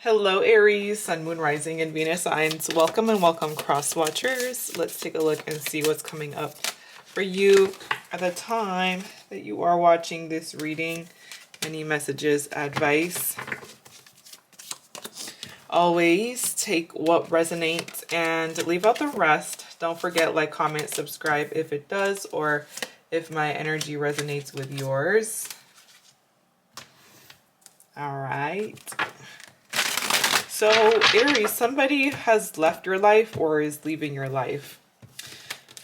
Hello Aries, Sun, Moon, Rising, and Venus signs. Welcome and welcome cross watchers. Let's take a look and see what's coming up for you at the time that you are watching this reading. Any messages, advice. Always take what resonates and leave out the rest. Don't forget, like, comment, subscribe if it does, or if my energy resonates with yours. All right. So Aries, somebody has left your life or is leaving your life.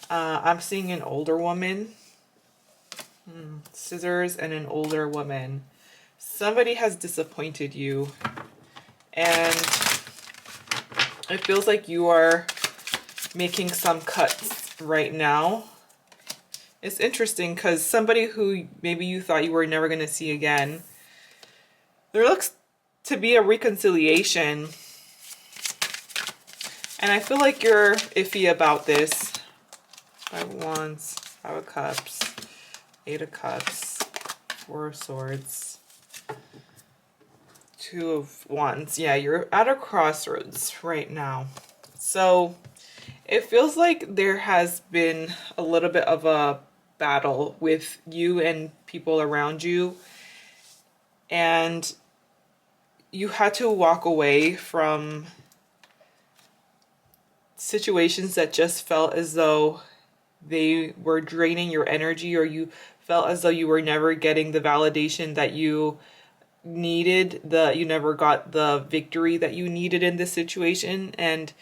I'm seeing an older woman. Scissors and an older woman. Somebody has disappointed you. And it feels like you are making some cuts right now. It's interesting because somebody who maybe you thought you were never going to see again, there looks to be a reconciliation. And I feel like you're iffy about this. 5 of Wands, 5 of Cups, 8 of Cups, 4 of Swords, 2 of Wands. Yeah, you're at a crossroads right now. So it feels like there has been a little bit of a battle with you and people around you. And you had to walk away from situations that just felt as though they were draining your energy, or you felt as though you were never getting the validation that you needed, you never got the victory that you needed in this situation. And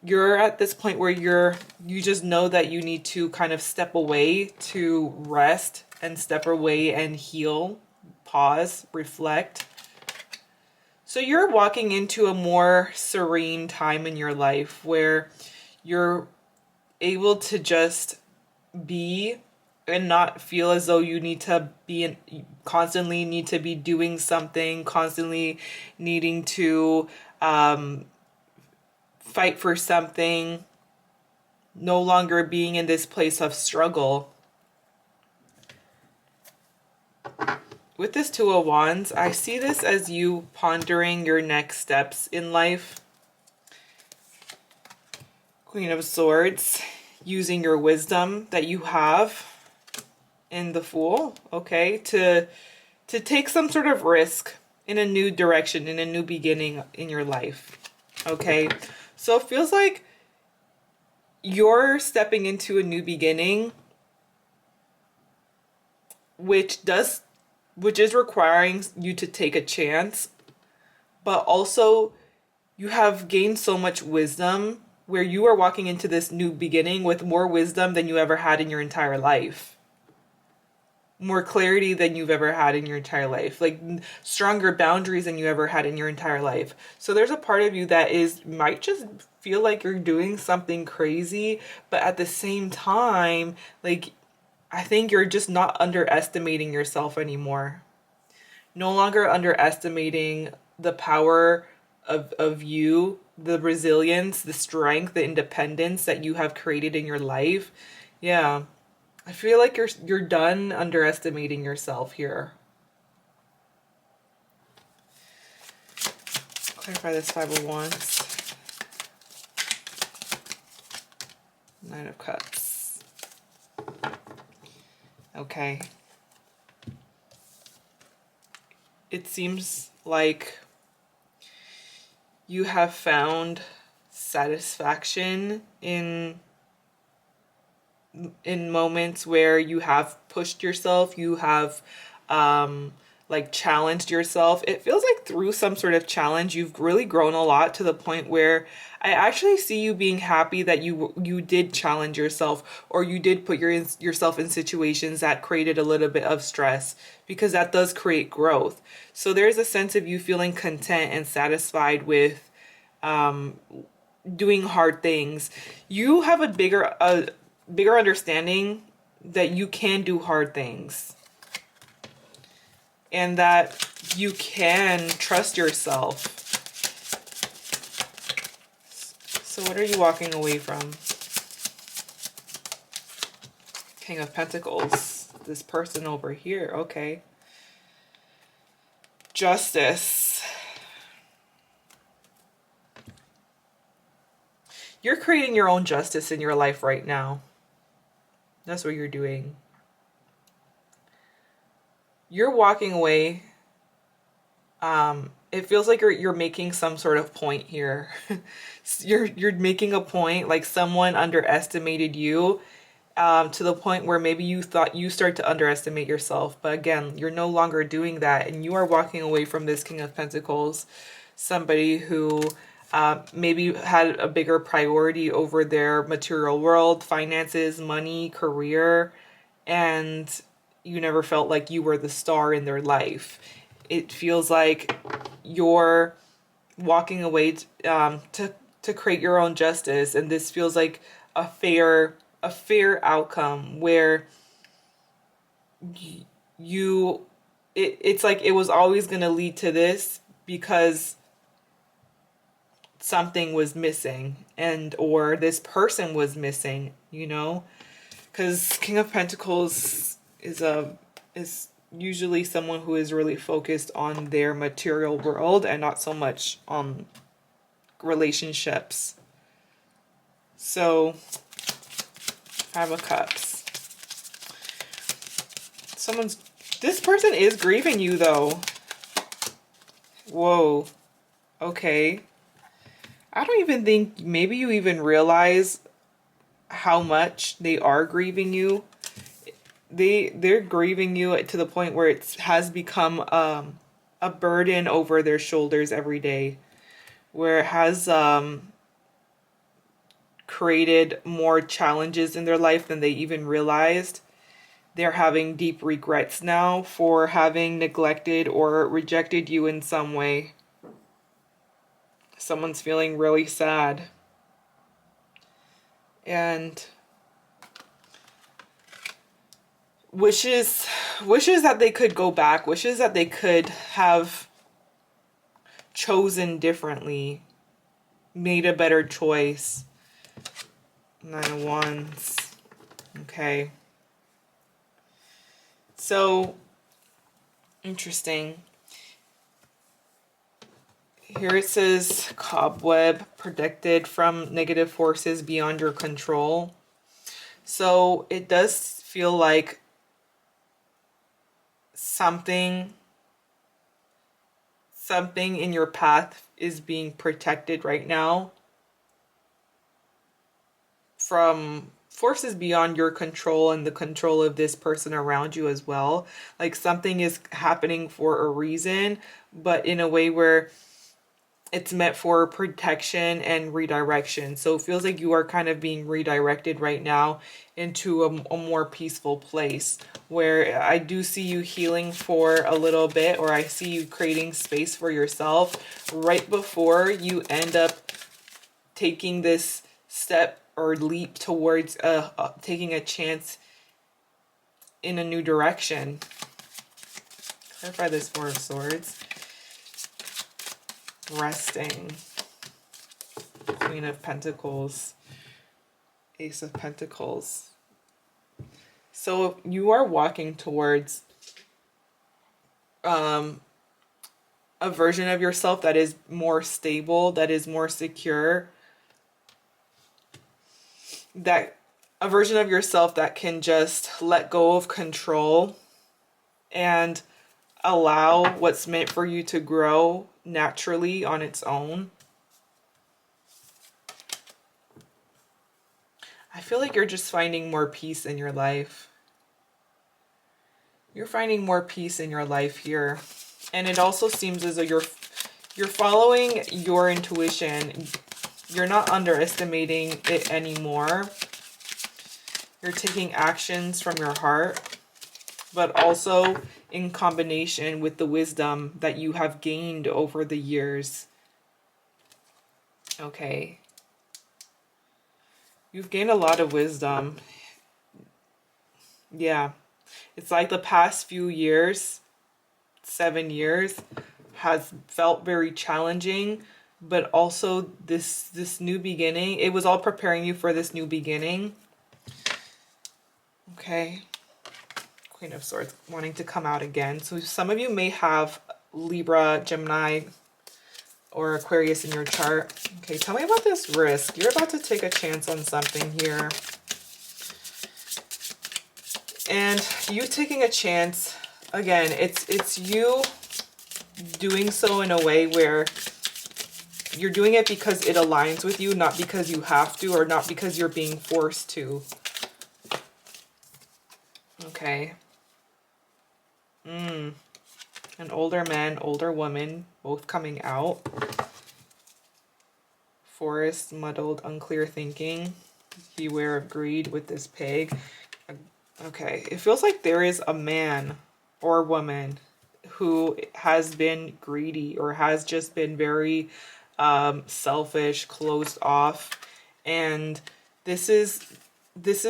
you're at this point where you just know that you need to kind of step away to rest and step away and heal, pause, reflect. So you're walking into a more serene time in your life where you're able to just be and not feel as though you need to be constantly need to be doing something, constantly needing to fight for something, no longer being in this place of struggle. With this 2 of Wands, I see this as you pondering your next steps in life. Queen of Swords, using your wisdom that you have in the Fool, okay, to take some sort of risk in a new direction, in a new beginning in your life, okay? So it feels like you're stepping into a new beginning, which is requiring you to take a chance, but also you have gained so much wisdom where you are walking into this new beginning with more wisdom than you ever had in your entire life. More clarity than you've ever had in your entire life. Like stronger boundaries than you ever had in your entire life. So there's a part of you that might just feel like you're doing something crazy, but at the same time, like, I think you're just not underestimating yourself anymore. No longer underestimating the power of you, the resilience, the strength, the independence that you have created in your life. Yeah. I feel like you're done underestimating yourself here. Clarify this 5 of Wands. 9 of Cups. Okay. It seems like you have found satisfaction in moments where you have pushed yourself, you have like challenged yourself. It feels like through some sort of challenge you've really grown a lot, to the point where I actually see you being happy that you did challenge yourself, or you did put yourself in situations that created a little bit of stress, because that does create growth. So there's a sense of you feeling content and satisfied with doing hard things. You have a bigger understanding that you can do hard things, and that you can trust yourself. So what are you walking away from? King of Pentacles, this person over here, okay. Justice. You're creating your own justice in your life right now. That's what you're doing. You're walking away. It feels like you're making some sort of point here. You're making a point, like someone underestimated you, to the point where maybe you thought you start to underestimate yourself. But again, you're no longer doing that, and you are walking away from this King of Pentacles, somebody who maybe had a bigger priority over their material world, finances, money, career, and you never felt like you were the star in their life. It feels like you're walking away to create your own justice, and this feels like a fair outcome where it's like it was always going to lead to this because something was missing, and or this person was missing, you know, because King of Pentacles is usually someone who is really focused on their material world and not so much on relationships. So, Five of Cups. This person is grieving you though. Whoa. Okay. I don't even think maybe you even realize how much they are grieving you. They're grieving you to the point where it has become a burden over their shoulders every day, where it has created more challenges in their life than they even realized. They're having deep regrets now for having neglected or rejected you in some way. Someone's feeling really sad. And wishes that they could go back, wishes that they could have chosen differently, made a better choice. 9 of Wands. Okay. So, interesting. Here it says, cobweb, protected from negative forces beyond your control. So, it does feel like something in your path is being protected right now from forces beyond your control and the control of this person around you as well. Like something is happening for a reason, but in a way where it's meant for protection and redirection. So it feels like you are kind of being redirected right now into a more peaceful place, where I do see you healing for a little bit, or I see you creating space for yourself right before you end up taking this step or leap towards taking a chance in a new direction. Clarify this Four of Swords. Resting. Queen of Pentacles. Ace of Pentacles. So you are walking towards a version of yourself that is more stable, that is more secure, that a version of yourself that can just let go of control and allow what's meant for you to grow naturally on its own. I feel like you're just finding more peace in your life. You're finding more peace in your life here. And it also seems as though you're following your intuition. You're not underestimating it anymore. You're taking actions from your heart, but also in combination with the wisdom that you have gained over the years. Okay. You've gained a lot of wisdom. Yeah. It's like the past few years, 7 years, has felt very challenging, but also this new beginning, it was all preparing you for this new beginning. Okay. Queen of Swords wanting to come out again. So some of you may have Libra, Gemini, or Aquarius in your chart. Okay, tell me about this risk. You're about to take a chance on something here. And you taking a chance, again, it's you doing so in a way where you're doing it because it aligns with you, not because you have to, or not because you're being forced to. Okay. An older man, older woman, both coming out. Forest, muddled, unclear thinking. Beware of greed with this pig. Okay, it feels like there is a man or woman who has been greedy or has just been very selfish, closed off, and this is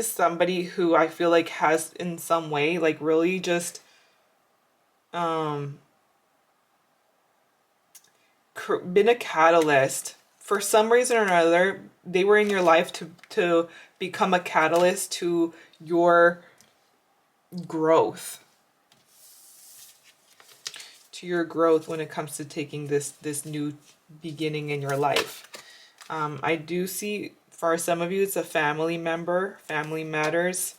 somebody who I feel like has in some way like really just been a catalyst for some reason or another. They were in your life to become a catalyst to your growth, when it comes to taking this new beginning in your life. I do see for some of you it's a family member, family matters,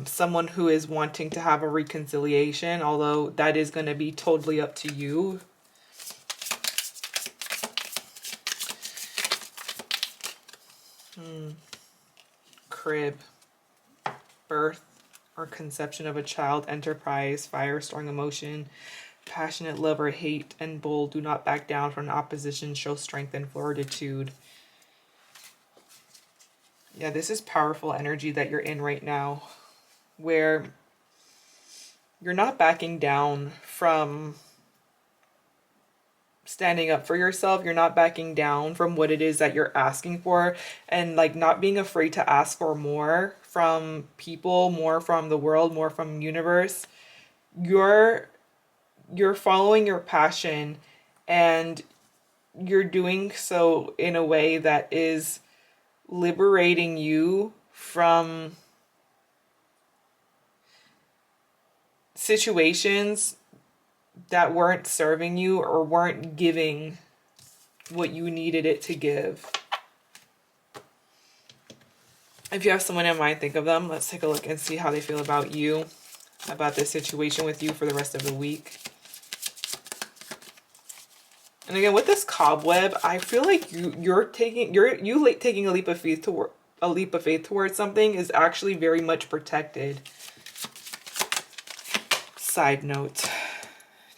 someone who is wanting to have a reconciliation, although that is going to be totally up to you. Crib, birth or conception of a child, enterprise, fire, strong emotion, passionate love or hate, and bold. Do not back down from opposition. Show strength and fortitude. Yeah, this is powerful energy that you're in right now, where you're not backing down from standing up for yourself. You're not backing down from what it is that you're asking for, and like not being afraid to ask for more from people, more from the world, more from the universe. You're following your passion, and you're doing so in a way that is liberating you from situations that weren't serving you or weren't giving what you needed it to give. If you have someone in mind, think of them. Let's take a look and see how they feel about you, about this situation with you for the rest of the week. And again, with this cobweb, I feel like you're taking a leap of faith towards something is actually very much protected. Side note,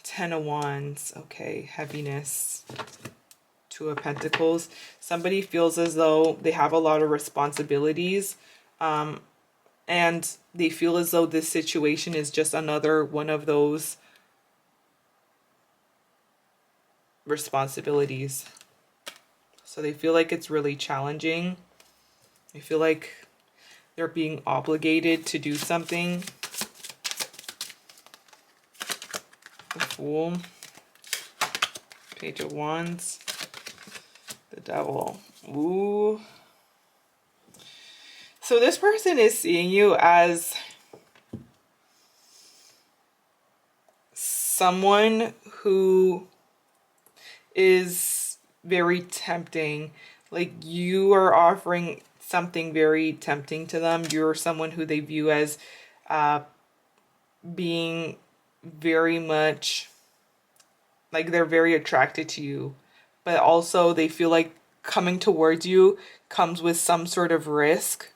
10 of Wands, okay, heaviness, 2 of Pentacles. Somebody feels as though they have a lot of responsibilities, and they feel as though this situation is just another one of those responsibilities. So they feel like it's really challenging. They feel like they're being obligated to do something. The Fool, Page of Wands, the Devil. Ooh. So this person is seeing you as someone who is very tempting. Like you are offering something very tempting to them. You're someone who they view as being very much like they're very attracted to you, but also they feel like coming towards you comes with some sort of risk.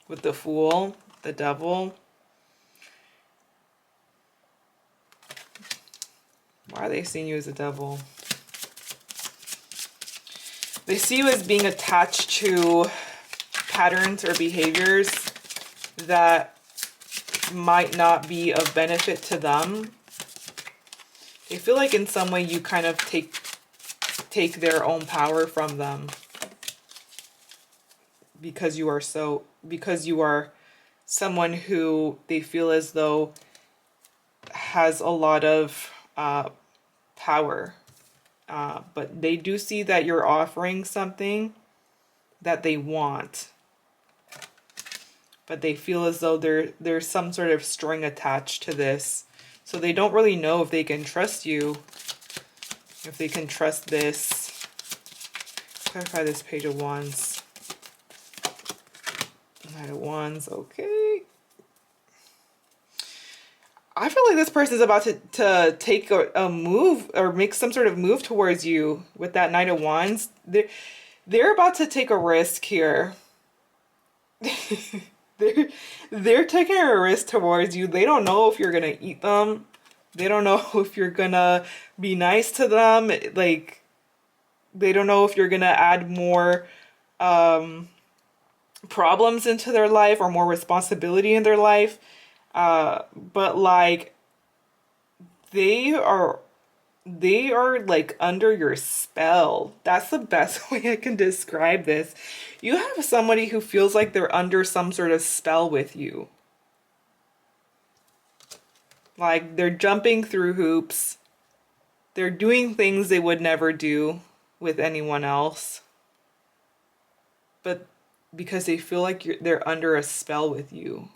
With the Fool, the Devil. Why are they seeing you as a devil? They see you as being attached to patterns or behaviors that might not be of benefit to them. They feel like in some way you kind of take their own power from them because you are someone who they feel as though has a lot of power. But they do see that you're offering something that they want. But they feel as though there's some sort of string attached to this. So they don't really know if they can trust you. If they can trust this. Clarify this Page of Wands. Knight of Wands, okay. I feel like this person is about to take a move or make some sort of move towards you with that Knight of Wands. They're about to take a risk here. they're taking a risk towards you. They don't know if you're gonna eat them. They don't know if you're gonna be nice to them. Like, they don't know if you're gonna add more problems into their life or more responsibility in their life. But like, they are like under your spell. That's the best way I can describe this. You have somebody who feels like they're under some sort of spell with you. Like, they're jumping through hoops. They're doing things they would never do with anyone else. But because they feel like they're under a spell with you.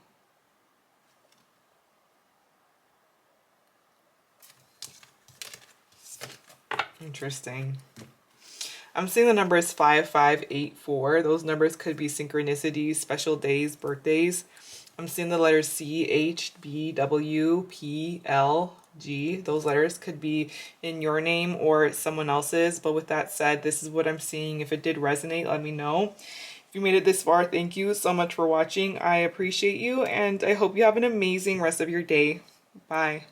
Interesting. I'm seeing the numbers 5584. Those numbers could be synchronicities, special days, birthdays. I'm seeing the letters C, H, B, W, P, L, G. Those letters could be in your name or someone else's. But with that said, this is what I'm seeing. If it did resonate, let me know. If you made it this far, thank you so much for watching. I appreciate you, and I hope you have an amazing rest of your day. Bye.